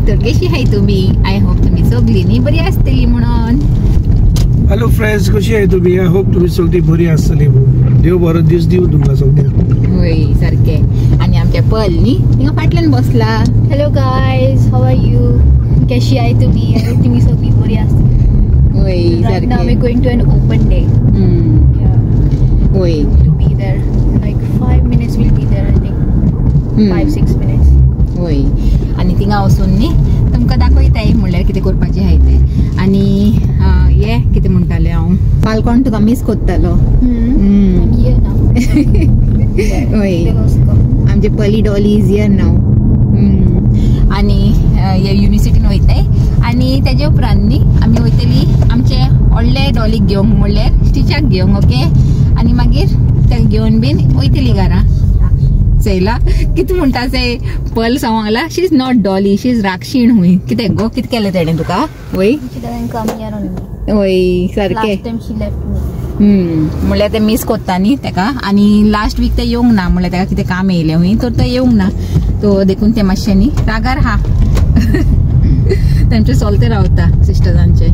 तर कशी आहे तुम्ही? आय होप तुम्ही सगळींनी बरी आसतली म्हणून. हॅलो फ्रेंड्स, कशी आहे तुम्ही? आय होप तुम्ही सगळी बरी आसतली. देव बरो दीस दिव तुमकां सगळ्यांक. होय सारखे. आणि आमच्या पलनी तिंगा फाटल्यान बसला. Hello guys, how are you? कशी आहे तुम्ही? आय होप तुम्ही सगळी बरी आसतली. होय Right now सारखे. we're going to an open day. होय To be there, like 5 minutes we'll be there. I think 5-6 minutes. होय. आणि थिंगा वचून न्ही तुमकां दाखयताय म्हणल्यार कितें करपाचें आहाय तें. आणि ये कितें म्हणटालें हांव, कालकोण तुका मिस कोत्तालो. I'm here now. होय. They must come. आमचे पली डॉली इज हियर नाव. आणि हे युनिव्हर्सिटीन वयताय. आणि तेजे उपरांत न्ही आमी वयतली आमचे व्हडले डॉलीक घेवंक म्हणल्यार स्टिचाक घेवंक. ओके. आणि मागीर ते घेवन बीन वयतली घरा. चयला कितें म्हणटा ते पल सांगला, she is not Dolly, she is राक्षीण. हुंय कितें गो, कितें केलें तेणें तुका? वय She doesn't come here on me. वय सारकें. Last time she left me. म्हणल्यार ते मिस कोत्ता न्ही तेका. आणि लास्ट वीक ते येवंक ना म्हणल्यार तेका कितें काम येयलें हुंय, तर तो येवंक ना. तो देखून ते मातशें न्ही रागार हा. तेंचे चलते रावता सिस्टर्सांचे.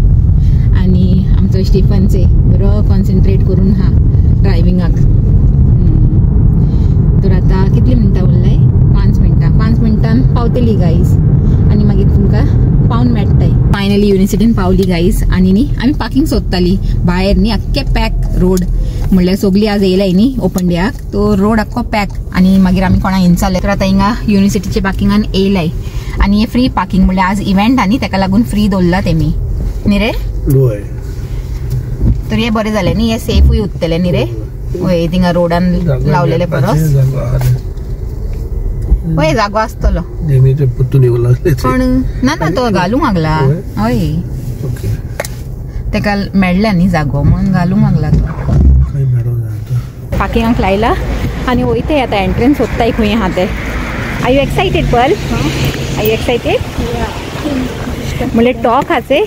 आणि आमचो स्टिफनचे बरो कॉन्सन्ट्रेट करून हा ड्रायविंगाक. तर आता कितली मिनटां उरलाय? 5 मिनटां. 5 मिनटान पावतली गाईज. आणि मागीर तुमकां पावन मेळटाय. फायनली युनिव्हर्सिटीन पावली गाईज. आणि न्ही आमी पार्किंग सोदताली भायर न्ही. आख्खे पॅक रोड म्हणल्यार सगळी आज येयलाय न्ही ओपन डेयाक. तो रोड आख्खो पॅक. आणि मागीर आमी कोणाक विचारलें तर आतां हिंगा युनिव्हर्सिटीचे पार्किंगान येयलाय. आणि हे फ्री पार्किंग म्हणल्यार आज इव्हेंट आनी तेका लागून फ्री दवरला तेमी न्ही रे. तर हे बरें जालें न्ही. हे सेफूय उरतलें न्ही रे. होय थिंगा रोडान लावलेले परस. होय जागो आसतलो पण ना ना तो घालूंक लागला. हय तेका मेळ्ळा न्ही जागो म्हणून घालूंक लागला तो. पार्किंगाक लायला आणि वयताय आता एंट्रन्स सोदताय खंय आहा ते. Are you excited pal? Are you excited? म्हणल्यार टॉक आसे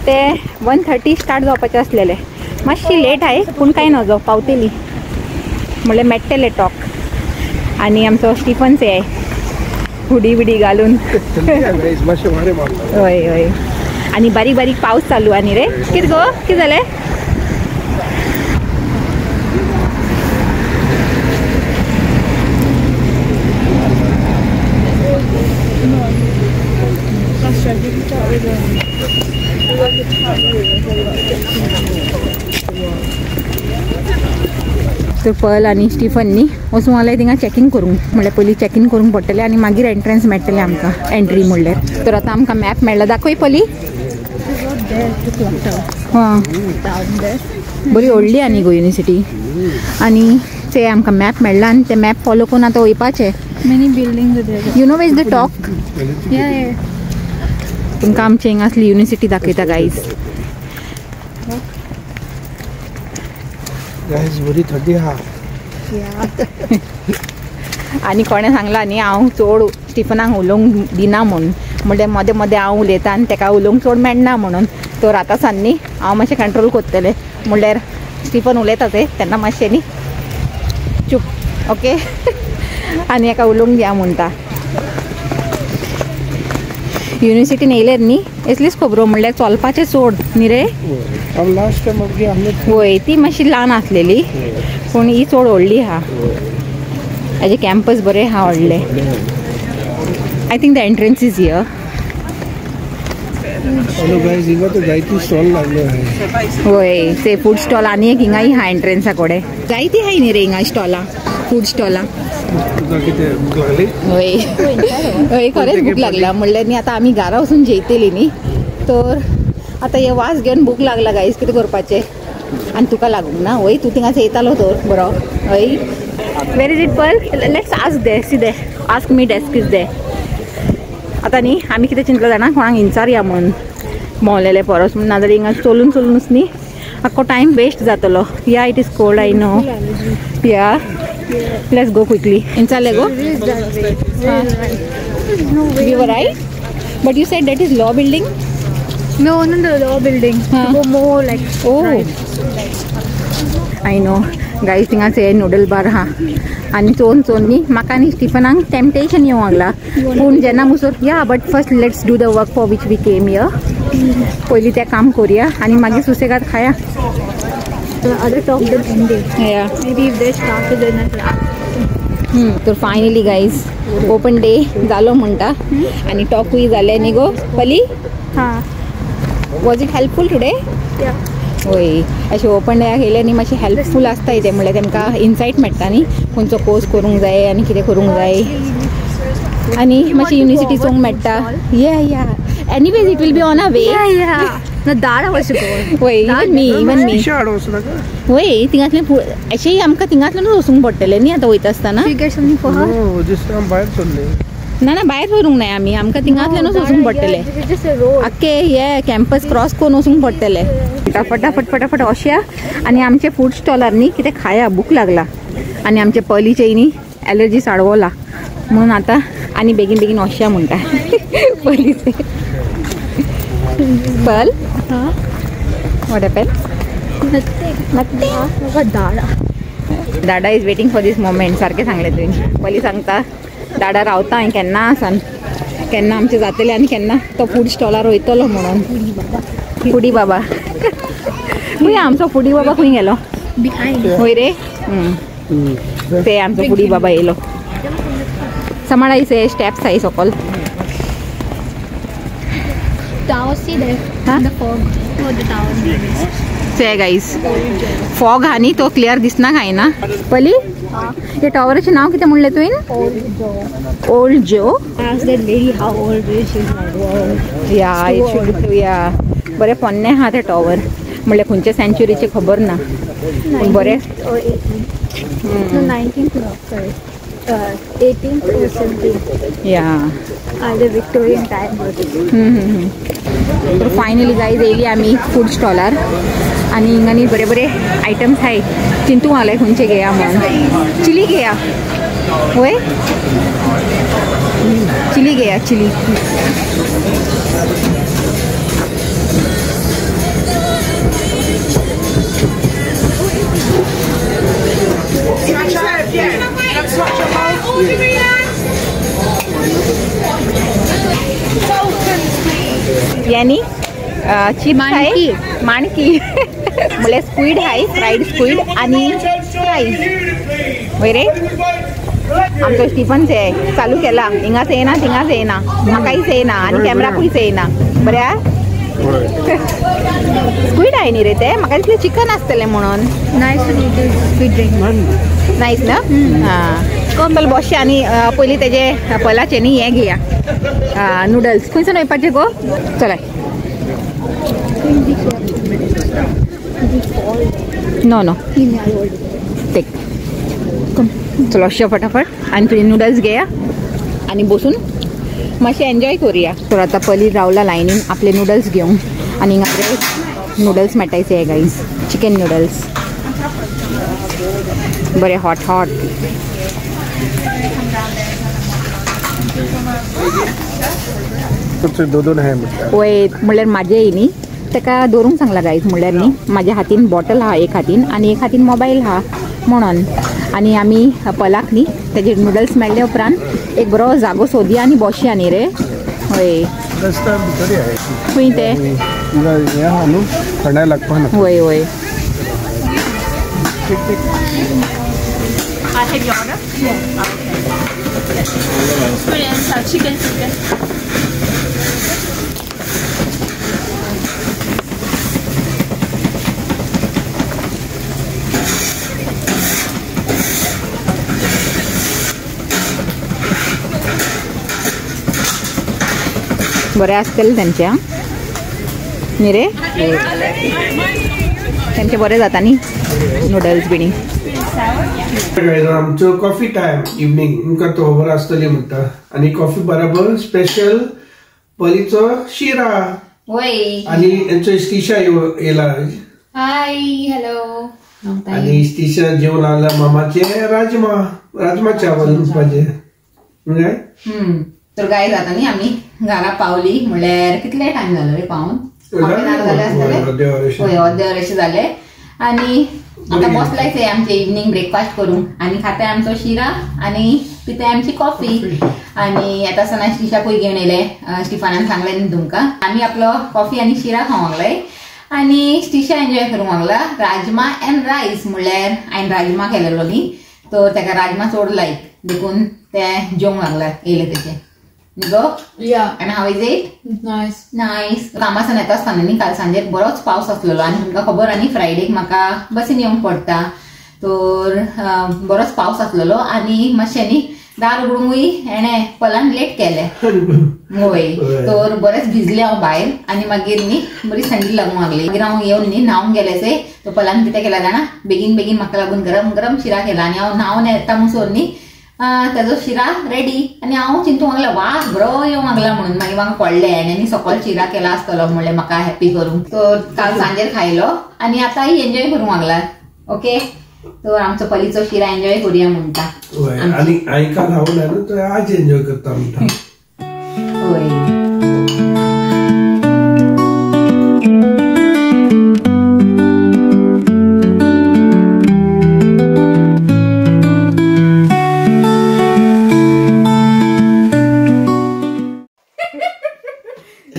ते 1:30 स्टार्ट जावपाचे आसलेले. मातशी लेट आहे पूण कांय नजो पावतली म्हणल्यार मेळटले टॉक. आणि आमचो स्टिफन्स आहे हुडी बिडी घालून. हय हय. आणि बारीक बारीक पावस चालू आनी रे. कितें गो, कितें जालें? तर पल आणि स्टिफननी वचूंक लागले थिंगा चॅकिंग करूंक. म्हणल्यार पयलीं चॅकिंग करूंक पडटलें आणि मागीर एंट्रन्स मेळटलें आमकां एंट्री म्हणल्यार. तर आतां आमकां मॅप मेळ्ळा. दाखय पली. हां बरी व्हडली आनी गो युनिव्हर्सिटी. आणि ते आमकां मॅप मेळ्ळा आणि ते मॅप फॉलो करून आतां वयपाचें. Many buildings are there. You know where's the talk. Yeah. तुमकां आमचे हिंगा असली युनिव्हर्सिटी दाखयता गायज. बरी थंडी आहा. आणि कोणें सांगला न्ही हांव चड स्टिफनाक उलोवंक दिना म्हणून. म्हणजे मदें मदें हांव उलयतां आनी तेका उलोवंक चड मेळना म्हणून. तर आतां सान न्ही हांव मातशें कंट्रोल करतलें. म्हणल्यार स्टिफन उलयता तें तेन्ना मातशें न्ही चूप. ओके. आनी हेका उलोवंक दिया म्हणटा. युनिव्हर्सिटीन येयल्यार न्ही असलीच खबरो म्हणल्यार चलपाचें चड न्ही रे. होय ती मातशी ल्हान आसलेली पूण ही चड व्हडली आहा. हेजे कॅम्पस बरें आहा व्हडले. I think the entrance is here. होय ते फूड स्टॉल आनी एक हिंगाय आहा एंट्रन्सा कडेन. जायती आहाय न्ही रे हिंगा स्टॉलां, फूड स्टॉलां. होय होय खरेंच भूक लागला. म्हणल्यार न्ही आतां आमी घरा वचून जेयतली न्ही. तर आतां हे वास घेवन भूक लागला गायज. कितें करपाचें? आनी तुका लागूंक ना. वय तूं थिंगा येतालो तर बरो. हय. Where is it pal? Let's ask there. See there ask me desk is there. आतां न्ही आमी कितें चिंतलें जाणा कोणाक विचारया म्हणून भोंवलेले परस. म्हण नाजाल्यार हिंगा चलून चलूनच न्ही आख्खो टायम वेस्ट जातलो. Yeah it is cold I know. Yeah let's go quickly. विचारले गो. You were right but you said that is law building. No, the law building. Go more like. Oh, I know. Guys थिंगाचे noodle bar हा आणि चोन्नी म्हाका आनी स्टिफनाक temptation येवंक लागला पूण जेन्ना मुसोर या but first let's do the work for which we came here. पयलीं तें काम करुया आनी मागीर सुसेगाद खाया. Other talk the Monday. Yeah. Maybe if they start to then तर फायनली गाईज ओपन डे जालो म्हणटा आनी टॉकूय जालें न्ही गो पली. Was it helpful today? होय अशें ओपन डेयाक येयलें न्ही मातशें हेल्पफूल आसता तें म्हणल्यार तेमकां इन्सायट मेळटा न्ही खंयचो कोर्स करूंक जाय आनी कितें करूंक जाय आनी मातशें युनिवर्सिटी चोवंक मेळटा. Yeah anyways it will be on a way. ना दारा वर्षे गोवन. होय इवन मी होय थिंगातलें अशेंय आमकां थिंगातल्यानूच वचूंक पडटलें न्ही आतां वयता आसतना. ना भायर व्हरूंक नाय आमी आमकां थिंगातल्यानूच वचूंक पडटलें. आख्खे हे कॅम्पस क्रॉस करून वचूंक पडटलें. फटाफट वचया आनी आमचे फूड स्टॉलार न्ही कितें खाया भूक लागला आनी आमचे पयलींचे न्ही एलर्जी साडवला म्हणून आतां आनी बेगीन वचया म्हणटा पयलींचे. Pal what happen? Dada is waiting for this moment. सारकें सांगलें तुवें. पयलीं सांगता दादा रावता हांवें केन्ना सान केन्ना आमचें जातलें आनी केन्ना तो फूड स्टॉलार वयतलो म्हणून. फुडी बाबा खंय आमचो फुडी बाबा खंय गेलो? होय रे ते आमचो फुडी बाबा येयलो. सांबाळायचे स्टेप्स आहाय सकल. Tower, see there. The fog. Oh, the tower. Say guys fog हा न्ही तो क्लियर दिसना काय ना. पली हे टॉवराचें नांव कितें म्हणलें तुवें? ओल्ड जो. Ask that lady how old is she. या बरें पोन्नें हा तें टॉवर म्हणल्यार खंयच्या सेंच्युरीचें खबर ना पूण बरें. 19th no, sorry. 18th or 17th. या Either Victorian time. तर फायनली गाईज येयली आमी फूड स्टॉलार आनी हिंगांनी बरे आयटम्स हाय. चिंतूंक लागलें खंयचे घेया म्हणून. चिली घेया. होय चिली घेया चिली. यानी चिप्स हाय माणकी म्हळ्यार स्क्वीड हाय फ्रायड स्क्वीड आनी फ्रायज. वय रे आमचो स्टिफन चालू केला हिंगाच येना थिंगाच येना म्हाकाच येना आनी कॅमेराकूच येना. बरें स्क्वीड हाय न्ही रे ते म्हाका दिसलें चिकन आसतलें म्हणून. नायस ना. हां चल बसया आनी पयलीं तेजे पलाचे न्ही हें घेया नूडल्स. खंयच्यान वयपाचें गो? चला नो टेक चलो वचया फटाफट आनी तुवें नूडल्स घेया आनी बसून मातशें एन्जॉय करुया. तर आतां पयलीं रावला लायनीन आपले नूडल्स घेवंक आनी हिंगा नूडल्स मेळटायचे हे गाईज चिकन नूडल्स बरे हॉट. वय म्हणल्यार म्हाजे न्ही ताका दवरूंक सांगला गाईज म्हणल्यार न्ही म्हाज्या हातीन बॉटल हा एक हातीन आनी एक हातीन मोबायल हा म्हणून. आनी आमी पलाक न्ही तेजे नूडल्स मेळ्ळे उपरांत एक बरो जागो सोदया आनी बसया न्ही रे. होय खंय ते होय होय. बरे आसतले तेंच्या न्ही रे तेंचे बरे जाता न्ही नूडल्स बिणी. आमचो कॉफी टाइम इवनिंग तुमकां तो खबर आसतली म्हणटा आनी कॉफी बरोबर स्पेशल पलीचो शिरा. होय आनी हेंचो इस्तिशा येयला. Hi hello. आनी इस्तिशा जेवण लागला मामाचे राजमा चावल म्हणपाचे. तर गाय जाता न्ही आमी घरा पावली म्हणल्यार कितले टाइम जालो रे पावून? होय अर्दे वर अशें जाले आणि आता बसलायच आहे आमचे इव्हनिंग ब्रेकफास्ट करून आणि खाताय आमचा शिरा आणि पिताय आमची कॉफी. आणि आता सणा स्टिशा कोई घेऊन येयले स्टिफानान सांगले न्ही तुमका. आम्ही आपलं कॉफी आणि शिरा खावंक लागलाय आणि स्टिशा एन्जॉय करूंक लागला. राजमा अँड राईस म्हणल्यार हांवें राजमा केलेलो न्ही तर ताका राजमा चड लायक देखून ते जेवंक लागला येयले तेचे गो. And how is it? Nice. कामासान येता आसतना न्ही काल सांजेर बरोच पावस आसलेलो आनी तुमकां खबर आनी फ्रायडेक म्हाका बसीन येवंक पडटा तर बरोच पावस आसलेलो आनी मातशें न्ही दार उगडूंकूय हेणें पलान लेट केलें. होय तर बरेंच भिजले हांव भायर आनी मागीर न्ही बरी थंडी लागूंक लागली. मागीर हांव येवन न्ही न्हावंक गेलें तो पलान कितें केला जाणा बेगीन बेगीन म्हाका लागून गरम गरम शिरा केला आनी हांव न्हावन येता म्हणसर न्ही ताजो शिरा रेडी आनी हांव चिंतूंक लागलें वास बरो येवंक लागला म्हणून. मागीर म्हाका कळ्ळें हेणें सकाळ शिरा केला आसतलो म्हणलें म्हाका हॅप्पी करूंक. तर काल सांजेर खायलो आनी आतांय एन्जॉय करूंक लागला. ओके तर आमचो पलीचो शिरा एन्जॉय करुया म्हणटा. आणि आई काल हांव ना तर आज एन्जॉय करता म्हणटा. होय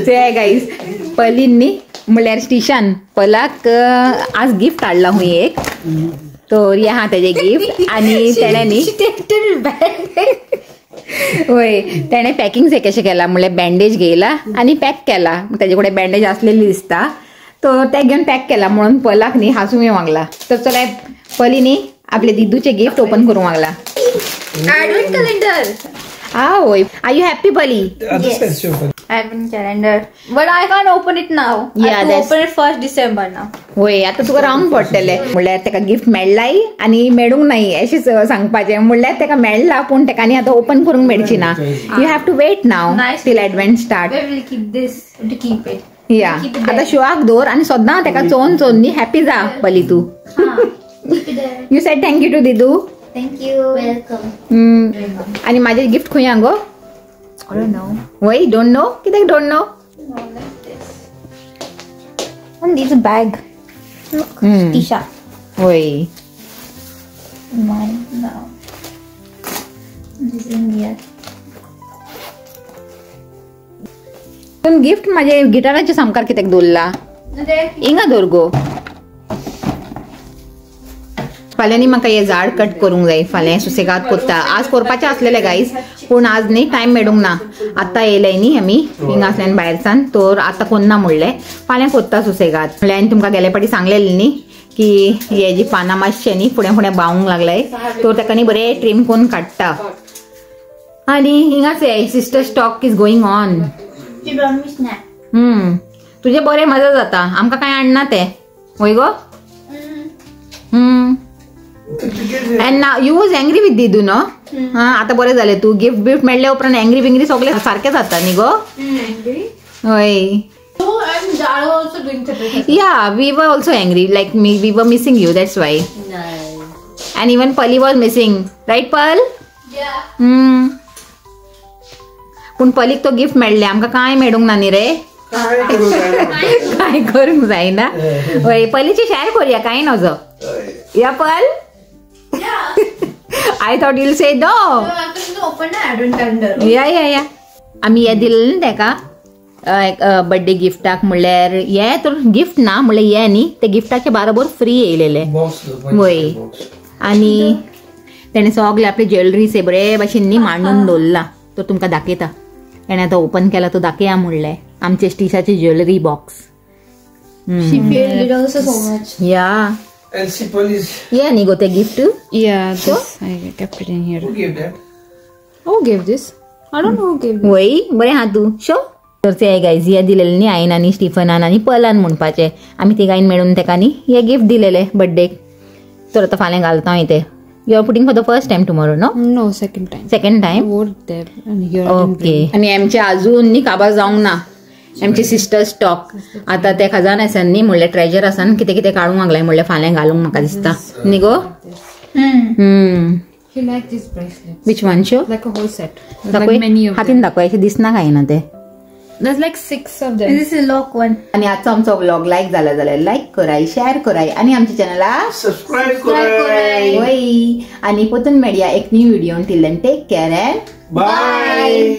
ते गाईस पलींनी म्हळ्यार स्टिशान पलाक आज गिफ्ट हाडला हुंय एक तर हे हा तेजे गिफ्ट आनी तेणे न्ही होय तेणे पॅकिंग कशें केला म्हळ्यार बँडेज घेयला आनी पॅक केला. तेजे कडेन बँडेज आसलेली दिसता तर ते घेवन पॅक केला म्हणून पलाक न्ही हांसूंक येवंक लागला. तर चला पली न्ही आपले दिदूचे गिफ्ट ओपन करूंक लागला. Advent calendar. होय. आर यू हॅपी पली? Advent calendar. But I can't open it now. Yeah, I have to open it 1st December now. होय आता तुका रावंक पडटलें म्हणल्यार तेका गिफ्ट मेळ्ळाय आनी मेळूंक नाही अशेंच सांगपाचें म्हणल्यार तेका मेळ्ळा पूण तेका आनी आतां ओपन करूंक मेळची ना. You have to wait now till advent start. Where will keep this to keep it? या आता शुआक दवर आनी सदां तेका चोवन चोवन न्ही हॅपी जा पली तू. Keep it there. You said thank you to दिदू. Thank you. Welcome. आनी माझे गिफ्ट खंय हा गो? I don't know. Why don't know कित्याक don't know? No, like this. And this bag. Look, T-shirt. वय Mine now. This is India. पूण gift माझे गिटाराचे सामकार कित्याक दवरला? हिंगा दवर गो. फाल्यांनी म्हाका हे झाड कट करूंक जाय. फाल्यां सुसेगाद कोत्ता. आज करपाचें आसलेलें गायज पूण आज न्ही टायम मेळूंक ना. आतां येयले न्ही आमी हिंगासल्यान भायरसान तर आतां कोन्ना म्हणलें फाल्यां कोत्ता सुसेगाद. म्हणल्यार हांवें तुमकां गेले फावटी सांगलेलें न्ही की हे जी पानां मातशें न्ही फुडें फुडें बावूंक लागलाय तर ताका न्ही बरें ट्रीम करून काडटा. आनी हिंगाच हे sister stock is going on. She brought me snack. तुझे बरें मजा जाता आमकां कांय हाडना ते वय गो. And now you was angry with Didu, no? आता बरें जालें तू गिफ्ट मेळ्ळे उपरांत एंग्री बिंग्री सगळे सारकें जाता न्ही गो. हय. Oh, and Jaro also doing separate. Yeah, we were also angry. Like we were missing you. That's why. Nice. And even Pali was missing, right, Pal? Yeah. पूण पलीक तो गिफ्ट मेळ्ळे आमकां कांय मेळूंक ना न्ही रे. काय करूंक जायना. हय पलीची शेअर करूया कांय नजो. या पल. I thought you'll say no. No, I'm going to open the Advent calendar. या आमी हे दिलें न्ही तेका बर्थडे गिफ्टाक म्हणल्यार हे तर गिफ्ट ना म्हणल्यार हे न्ही ते गिफ्टाचे बरोबर फ्री येयलेले. वय आनी तेणे सगळे आपले ज्वेलरीज बरे भशेन न्ही मांडून दवरला तर तुमकां दाखयता. तेणे आतां ओपन केला तो दाखया म्हणलें आमचे स्टिशाचे jewellery box. She paid it also so much. या And Sipal is. Yeah, नी गो ते gift. Yeah, this I kept it in here. Who gave that? Who gave this? I don't know who gave this. वय बरें हा तू show. तर ते guys हे दिलेले न्ही आईन आनी स्टिफनान आनी पलान म्हणपाचे आमी तिगाईन मेळून तेका न्ही हे गिफ्ट दिलेले बर्थडेक. तर आतां फाल्यां घालता हांव ते. You are putting for the first time tomorrow, no? No, second time. Second time? I wore it there and here I didn't okay. आनी आमचे अजून न्ही काबार जावंक ना. आमचे सिस्टर स्टॉक आतां ते खजान आसन न्ही म्हणल्यार ट्रेजर आसन कितें कितें काडूंक लागलाय म्हणल्यार फाल्यां घालूंक म्हाका दिसता न्ही गो. He liked these bracelets. Which one show? Like a whole set. Like दाखय many of them. हातीन दाखय अशें दिसना काय ना ते. There's like 6 of them. And this is lock one. आणि आजचा आमचा व्लॉग लाईक झाला जाल्यार लाईक कराय, शेअर कराय आणि आमच्या चॅनलला सबस्क्राईब कराय. कराय. वय आणि पोतून मेळया एक new video till then take care and bye.